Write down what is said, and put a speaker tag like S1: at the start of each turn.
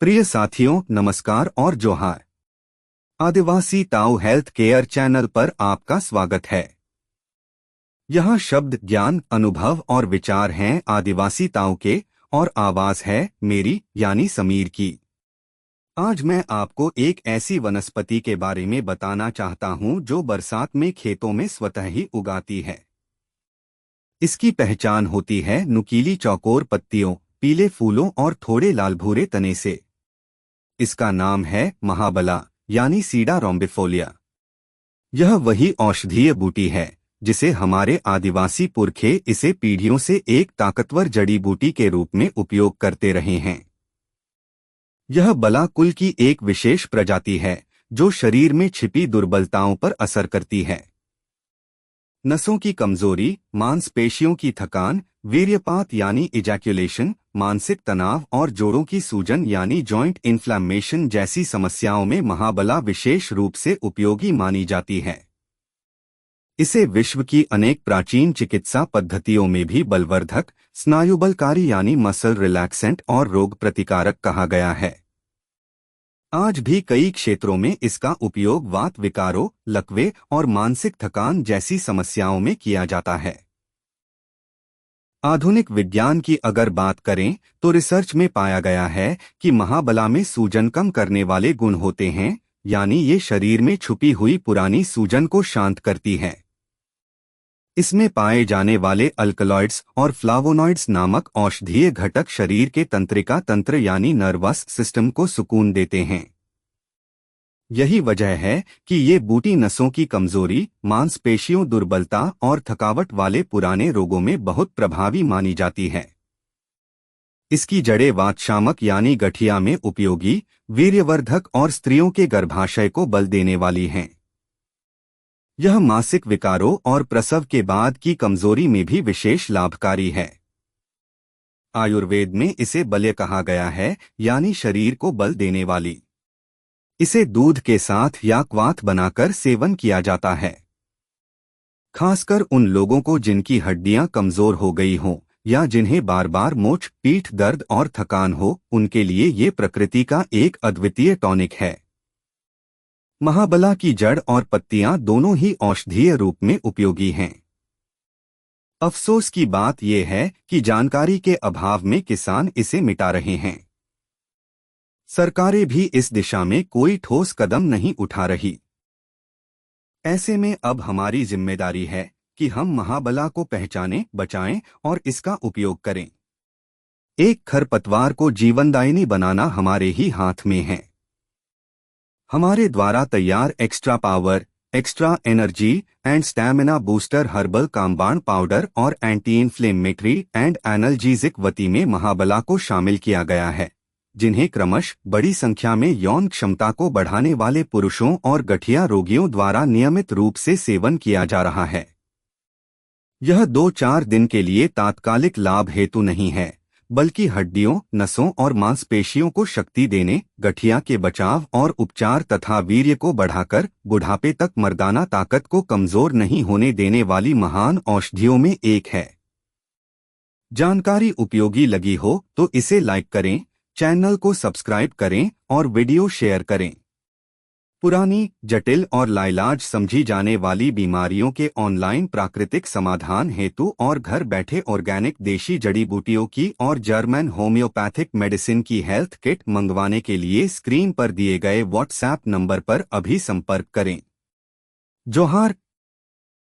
S1: प्रिय साथियों, नमस्कार और जोहार। आदिवासी ताऊ हेल्थ केयर चैनल पर आपका स्वागत है। यहाँ शब्द, ज्ञान, अनुभव और विचार हैं आदिवासी ताऊ के, और आवाज है मेरी यानी समीर की। आज मैं आपको एक ऐसी वनस्पति के बारे में बताना चाहता हूँ जो बरसात में खेतों में स्वतः ही उगाती है। इसकी पहचान होती है नुकीली चौकोर पत्तियों, पीले फूलों और थोड़े लाल भूरे तने से। इसका नाम है महाबला यानी सीडा रोम्बिफोलिया। यह वही औषधीय बूटी है जिसे हमारे आदिवासी पुरखे इसे पीढ़ियों से एक ताकतवर जड़ी बूटी के रूप में उपयोग करते रहे हैं। यह बला कुल की एक विशेष प्रजाति है जो शरीर में छिपी दुर्बलताओं पर असर करती है। नसों की कमजोरी, मांसपेशियों की थकान, वीर्यपात यानी इजैक्यूलेशन, मानसिक तनाव और जोड़ों की सूजन यानी जॉइंट इन्फ्लेमेशन जैसी समस्याओं में महाबला विशेष रूप से उपयोगी मानी जाती है। इसे विश्व की अनेक प्राचीन चिकित्सा पद्धतियों में भी बलवर्धक, स्नायुबलकारी यानी मसल रिलैक्सेंट और रोग प्रतिकारक कहा गया है। आज भी कई क्षेत्रों में इसका उपयोग वात विकारों, लकवे और मानसिक थकान जैसी समस्याओं में किया जाता है। आधुनिक विज्ञान की अगर बात करें तो रिसर्च में पाया गया है कि महाबला में सूजन कम करने वाले गुण होते हैं, यानी ये शरीर में छुपी हुई पुरानी सूजन को शांत करती है। इसमें पाए जाने वाले अल्कलॉइड्स और फ्लावोनॉइड्स नामक औषधीय घटक शरीर के तंत्रिका तंत्र यानी नर्वस सिस्टम को सुकून देते हैं। यही वजह है कि ये बूटी नसों की कमजोरी, मांसपेशियों दुर्बलता और थकावट वाले पुराने रोगों में बहुत प्रभावी मानी जाती है। इसकी जड़ें वातशामक यानी गठिया में उपयोगी, वीर्यवर्धक और स्त्रियों के गर्भाशय को बल देने वाली हैं। यह मासिक विकारों और प्रसव के बाद की कमजोरी में भी विशेष लाभकारी है। आयुर्वेद में इसे बल्य कहा गया है, यानी शरीर को बल देने वाली। इसे दूध के साथ या क्वाथ बनाकर सेवन किया जाता है। खासकर उन लोगों को जिनकी हड्डियां कमजोर हो गई हों या जिन्हें बार बार मोच, पीठ दर्द और थकान हो, उनके लिए ये प्रकृति का एक अद्वितीय टॉनिक है। महाबला की जड़ और पत्तियां दोनों ही औषधीय रूप में उपयोगी हैं। अफसोस की बात यह है कि जानकारी के अभाव में किसान इसे मिटा रहे हैं। सरकारें भी इस दिशा में कोई ठोस कदम नहीं उठा रही। ऐसे में अब हमारी जिम्मेदारी है कि हम महाबला को पहचानें, बचाएं और इसका उपयोग करें। एक खरपतवार को जीवनदायिनी बनाना हमारे ही हाथ में है। हमारे द्वारा तैयार extra power, extra energy and stamina booster herbal Kaamban powder और एंटी इन्फ्लेमेटरी एंड एनाल्जेसिक वती में महाबला को शामिल किया गया है, जिन्हें क्रमश बड़ी संख्या में यौन क्षमता को बढ़ाने वाले पुरुषों और गठिया रोगियों द्वारा नियमित रूप से सेवन किया जा रहा है। यह 2-4 दिन के लिए तात्कालिक लाभ हेतु नहीं है, बल्कि हड्डियों, नसों और मांसपेशियों को शक्ति देने, गठिया के बचाव और उपचार तथा वीर्य को बढ़ाकर बुढ़ापे तक मर्दाना ताकत को कमजोर नहीं होने देने वाली महान औषधियों में एक है। जानकारी उपयोगी लगी हो तो इसे लाइक करें, चैनल को सब्सक्राइब करें और वीडियो शेयर करें। पुरानी, जटिल और लाइलाज समझी जाने वाली बीमारियों के ऑनलाइन प्राकृतिक समाधान हेतु और घर बैठे ऑर्गेनिक देशी जड़ी बूटियों की और जर्मन होम्योपैथिक मेडिसिन की हेल्थ किट मंगवाने के लिए स्क्रीन पर दिए गए व्हाट्सएप नंबर पर अभी संपर्क करें। जोहार।